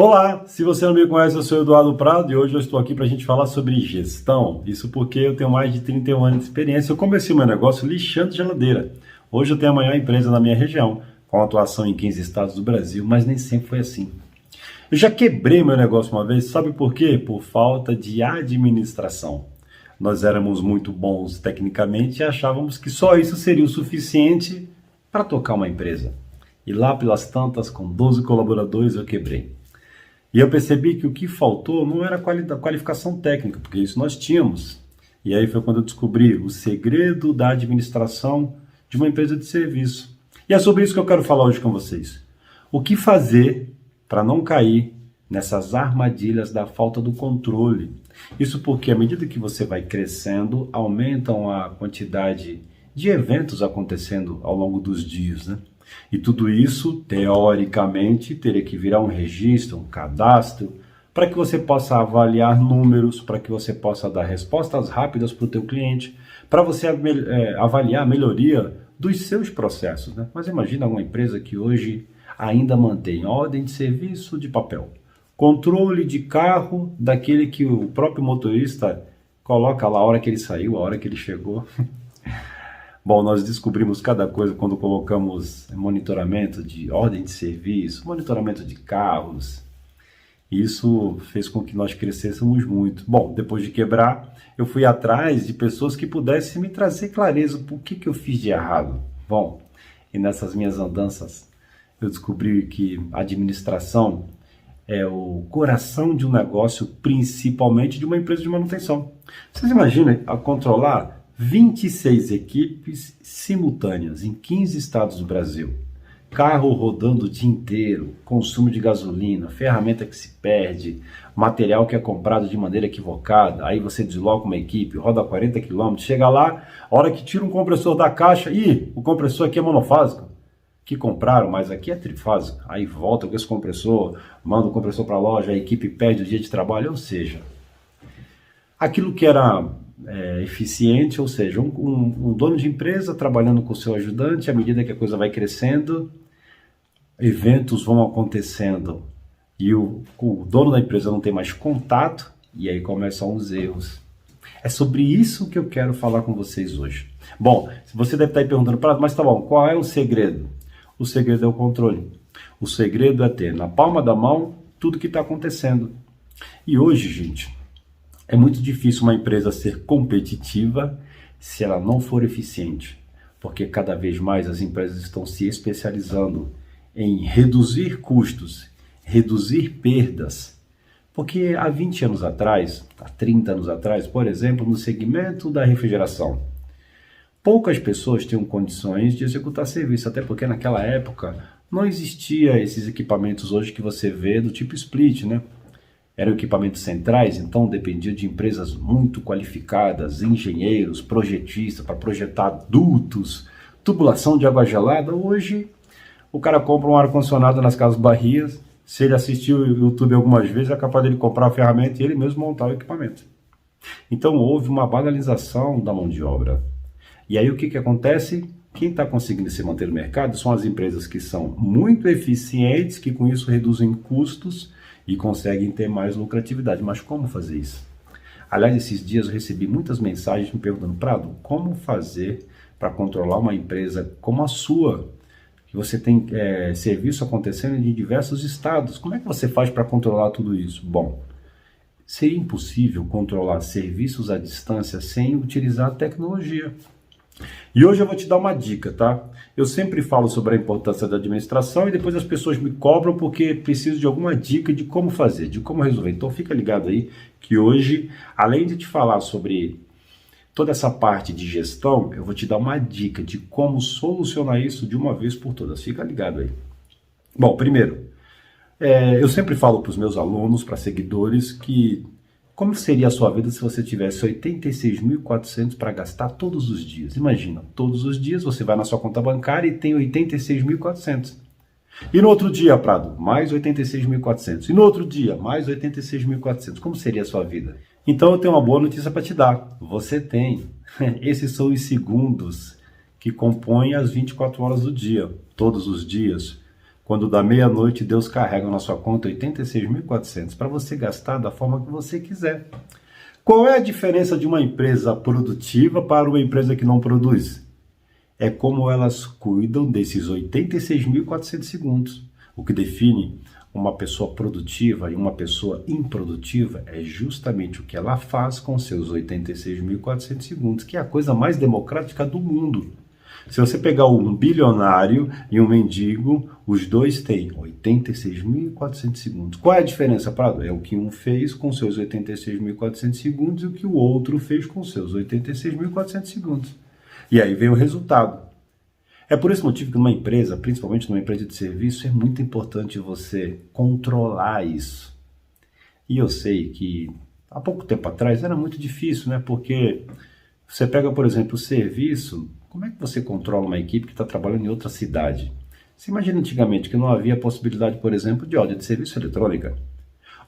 Olá, se você não me conhece, eu sou Eduardo Prado e hoje eu estou aqui para a gente falar sobre gestão. Isso porque eu tenho mais de 31 anos de experiência. Eu comecei meu negócio lixando geladeira. Hoje eu tenho a maior empresa na minha região, com atuação em 15 estados do Brasil, mas nem sempre foi assim. Eu já quebrei meu negócio uma vez, sabe por quê? Por falta de administração. Nós éramos muito bons tecnicamente e achávamos que só isso seria o suficiente para tocar uma empresa. E lá pelas tantas, com 12 colaboradores, eu quebrei. E eu percebi que o que faltou não era qualificação técnica, porque isso nós tínhamos. E aí foi quando eu descobri o segredo da administração de uma empresa de serviço. E é sobre isso que eu quero falar hoje com vocês. O que fazer para não cair nessas armadilhas da falta do controle? Isso porque à medida que você vai crescendo, aumentam a quantidade de eventos acontecendo ao longo dos dias, né? E tudo isso, teoricamente, teria que virar um registro, um cadastro, para que você possa avaliar números, para que você possa dar respostas rápidas para o teu cliente, para você avaliar a melhoria dos seus processos, né? Mas imagina uma empresa que hoje ainda mantém ordem de serviço de papel, controle de carro daquele que o próprio motorista coloca lá a hora que ele saiu, a hora que ele chegou. Bom, nós descobrimos cada coisa quando colocamos monitoramento de ordem de serviço, monitoramento de carros. Isso fez com que nós crescêssemos muito. Bom, depois de quebrar, eu fui atrás de pessoas que pudessem me trazer clareza por que eu fiz de errado. Bom, e nessas minhas andanças, eu descobri que a administração é o coração de um negócio, principalmente de uma empresa de manutenção. Vocês imaginam a controlar 26 equipes simultâneas em 15 estados do Brasil. Carro rodando o dia inteiro, consumo de gasolina, ferramenta que se perde, material que é comprado de maneira equivocada, aí você desloca uma equipe, roda 40 km, chega lá, a hora que tira um compressor da caixa, o compressor aqui é monofásico, que compraram, mas aqui é trifásico, aí volta com esse compressor, manda o compressor para a loja, a equipe perde o dia de trabalho, ou seja, aquilo que era eficiente, ou seja, um dono de empresa trabalhando com o seu ajudante, à medida que a coisa vai crescendo, eventos vão acontecendo e o dono da empresa não tem mais contato e aí começam os erros. É sobre isso que eu quero falar com vocês hoje. Bom, você deve estar aí perguntando, mas tá bom, qual é o segredo? O segredo é o controle. O segredo é ter na palma da mão tudo que está acontecendo. E hoje, gente, é muito difícil uma empresa ser competitiva se ela não for eficiente, porque cada vez mais as empresas estão se especializando em reduzir custos, reduzir perdas. Porque há 20 anos atrás, há 30 anos atrás, por exemplo, no segmento da refrigeração, poucas pessoas tinham condições de executar serviço, até porque naquela época não existia esses equipamentos hoje que você vê do tipo split, né? Eram equipamentos centrais, então dependia de empresas muito qualificadas, engenheiros, projetistas para projetar dutos, tubulação de água gelada. Hoje, o cara compra um ar-condicionado nas Casas Bahia, se ele assistiu o YouTube algumas vezes, é capaz dele comprar a ferramenta e ele mesmo montar o equipamento. Então houve uma banalização da mão de obra. E aí o que acontece? Quem está conseguindo se manter no mercado são as empresas que são muito eficientes, que com isso reduzem custos, e conseguem ter mais lucratividade. Mas como fazer isso? Aliás, esses dias eu recebi muitas mensagens me perguntando, Prado, como fazer para controlar uma empresa como a sua? Que você tem serviço acontecendo em diversos estados. Como é que você faz para controlar tudo isso? Bom, seria impossível controlar serviços à distância sem utilizar a tecnologia. E hoje eu vou te dar uma dica, tá? Eu sempre falo sobre a importância da administração e depois as pessoas me cobram porque preciso de alguma dica de como fazer, de como resolver. Então fica ligado aí que hoje, além de te falar sobre toda essa parte de gestão, eu vou te dar uma dica de como solucionar isso de uma vez por todas. Fica ligado aí. Bom, primeiro, eu sempre falo para os meus alunos, para seguidores, que como seria a sua vida se você tivesse 86.400 para gastar todos os dias? Imagina, todos os dias você vai na sua conta bancária e tem 86.400. E no outro dia, Prado, mais 86.400. E no outro dia, mais 86.400. Como seria a sua vida? Então eu tenho uma boa notícia para te dar. Você tem. Esses são os segundos que compõem as 24 horas do dia, todos os dias. quando dá meia-noite, Deus carrega na sua conta 86.400 para você gastar da forma que você quiser. Qual é a diferença de uma empresa produtiva para uma empresa que não produz? É como elas cuidam desses 86.400 segundos. O que define uma pessoa produtiva e uma pessoa improdutiva é justamente o que ela faz com seus 86.400 segundos, que é a coisa mais democrática do mundo. Se você pegar um bilionário e um mendigo, os dois têm 86.400 segundos. Qual é a diferença, Prado? É o que um fez com seus 86.400 segundos e o que o outro fez com seus 86.400 segundos. E aí vem o resultado. É por esse motivo que numa empresa, principalmente numa empresa de serviço, é muito importante você controlar isso. E eu sei que há pouco tempo atrás era muito difícil, né? Porque você pega, por exemplo, o serviço, como é que você controla uma equipe que está trabalhando em outra cidade? Você imagina antigamente que não havia possibilidade, por exemplo, de ordem de serviço eletrônica.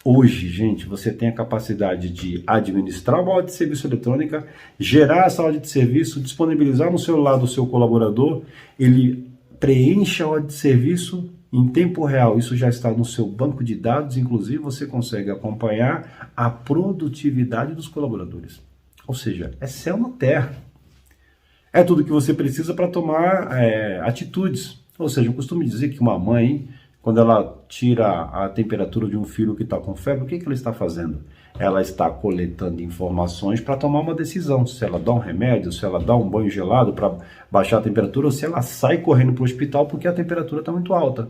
Hoje, gente, você tem a capacidade de administrar uma ordem de serviço eletrônica, gerar essa ordem de serviço, disponibilizar no celular do seu colaborador, ele preenche a ordem de serviço em tempo real. Isso já está no seu banco de dados, inclusive você consegue acompanhar a produtividade dos colaboradores. Ou seja, é céu na terra. É tudo que você precisa para tomar atitudes. Ou seja, eu costumo dizer que uma mãe, quando ela tira a temperatura de um filho que está com febre, o que ela está fazendo? Ela está coletando informações para tomar uma decisão. Se ela dá um remédio, se ela dá um banho gelado para baixar a temperatura, ou se ela sai correndo para o hospital porque a temperatura está muito alta.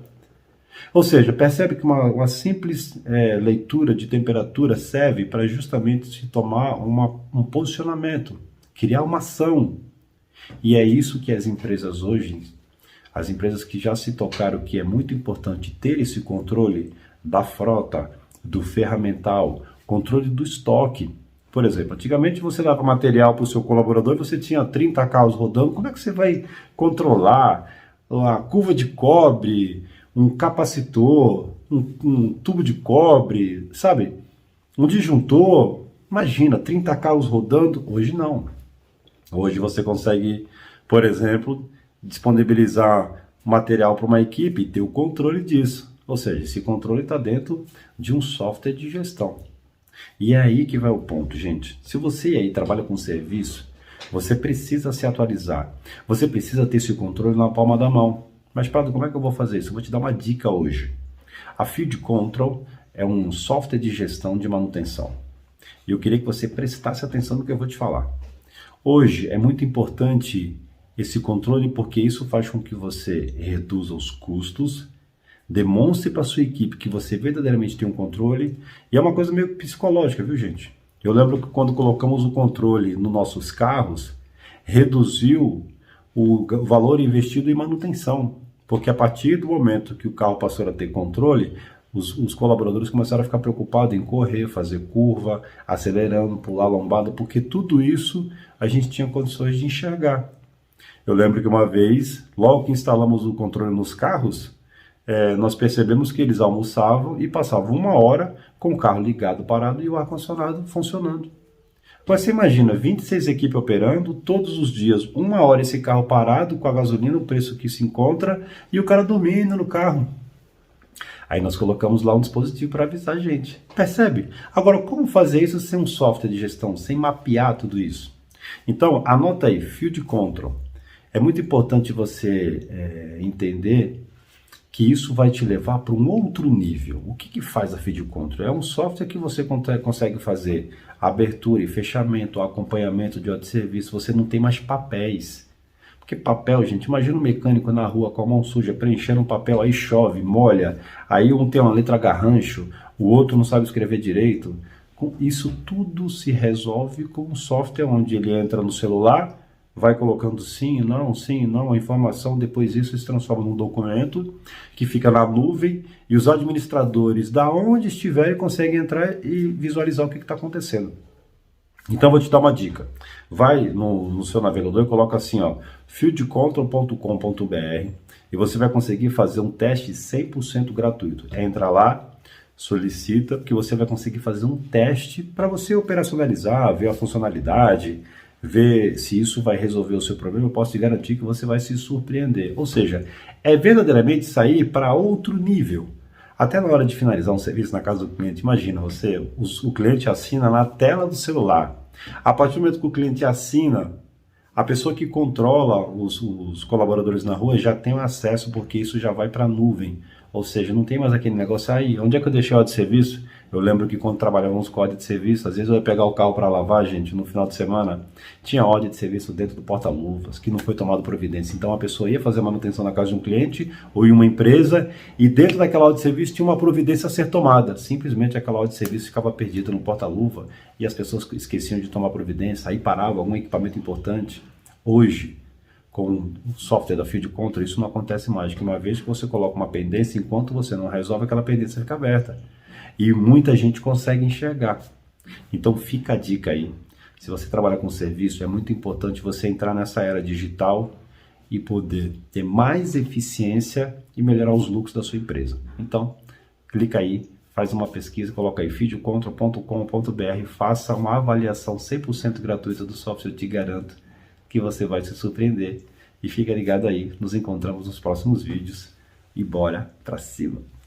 Ou seja, percebe que uma simples leitura de temperatura serve para justamente se tomar um posicionamento, criar uma ação. E é isso que as empresas hoje, as empresas que já se tocaram que é muito importante ter esse controle da frota, do ferramental, controle do estoque. Por exemplo, antigamente você dava material para o seu colaborador e você tinha 30 carros rodando. Como é que você vai controlar a curva de cobre, um capacitor, um tubo de cobre, sabe? Um disjuntor? Imagina, 30 carros rodando. Hoje não. Hoje você consegue, por exemplo, disponibilizar material para uma equipe e ter o controle disso. Ou seja, esse controle está dentro de um software de gestão. E é aí que vai o ponto, gente. Se você aí trabalha com serviço, você precisa se atualizar. Você precisa ter esse controle na palma da mão. Mas, Prado, como é que eu vou fazer isso? Eu vou te dar uma dica hoje. A Field Control é um software de gestão de manutenção. E eu queria que você prestasse atenção no que eu vou te falar. Hoje é muito importante esse controle porque isso faz com que você reduza os custos, demonstre para a sua equipe que você verdadeiramente tem um controle, e é uma coisa meio psicológica, viu, gente? Eu lembro que quando colocamos o controle nos nossos carros, reduziu o valor investido em manutenção, porque a partir do momento que o carro passou a ter controle, os colaboradores começaram a ficar preocupados em correr, fazer curva, acelerando, pular lombada, porque tudo isso a gente tinha condições de enxergar. Eu lembro que uma vez, logo que instalamos o controle nos carros, nós percebemos que eles almoçavam e passavam 1 hora com o carro ligado, parado e o ar-condicionado funcionando. Mas você imagina, 26 equipes operando, todos os dias, 1 hora esse carro parado, com a gasolina, o preço que se encontra, e o cara dormindo no carro. Aí nós colocamos lá um dispositivo para avisar a gente. Percebe? Agora, como fazer isso sem um software de gestão, sem mapear tudo isso? Então, anota aí, Field Control. É muito importante você entender que isso vai te levar para um outro nível. O que faz a Field Control? É um software que você consegue fazer abertura e fechamento, acompanhamento de ordem de serviço. Você não tem mais papéis. Porque papel, gente, imagina um mecânico na rua com a mão suja, preenchendo um papel, aí chove, molha, aí um tem uma letra garrancho, o outro não sabe escrever direito. Isso tudo se resolve com um software onde ele entra no celular, vai colocando sim, não, a informação, depois isso se transforma num documento que fica na nuvem e os administradores, da onde estiverem, conseguem entrar e visualizar o que está acontecendo. Então, vou te dar uma dica. Vai no seu navegador e coloca assim, ó, fieldcontrol.com.br e você vai conseguir fazer um teste 100% gratuito. Entra lá, solicita, porque você vai conseguir fazer um teste para você operacionalizar, ver a funcionalidade, ver se isso vai resolver o seu problema, eu posso te garantir que você vai se surpreender. Ou seja, é verdadeiramente sair para outro nível. Até na hora de finalizar um serviço na casa do cliente, imagina você, o cliente assina na tela do celular. A partir do momento que o cliente assina, a pessoa que controla os colaboradores na rua já tem acesso, porque isso já vai para a nuvem. Ou seja, não tem mais aquele negócio aí, onde é que eu deixei a hora de serviço? Eu lembro que quando trabalhávamos com ordem de serviço, às vezes eu ia pegar o carro para lavar, gente, no final de semana, tinha ordem de serviço dentro do porta-luvas, que não foi tomado providência. Então a pessoa ia fazer manutenção na casa de um cliente ou em uma empresa, e dentro daquela ordem de serviço tinha uma providência a ser tomada. Simplesmente aquela ordem de serviço ficava perdida no porta-luva e as pessoas esqueciam de tomar providência, aí parava algum equipamento importante. Hoje, com o software da Field Control, isso não acontece mais, que uma vez que você coloca uma pendência, enquanto você não resolve, aquela pendência fica aberta. E muita gente consegue enxergar. Então fica a dica aí. Se você trabalha com serviço, é muito importante você entrar nessa era digital e poder ter mais eficiência e melhorar os lucros da sua empresa. Então, clica aí, faz uma pesquisa, coloca aí fieldcontrol.com.br, faça uma avaliação 100% gratuita do software, eu te garanto que você vai se surpreender. E fica ligado aí, nos encontramos nos próximos vídeos e bora pra cima!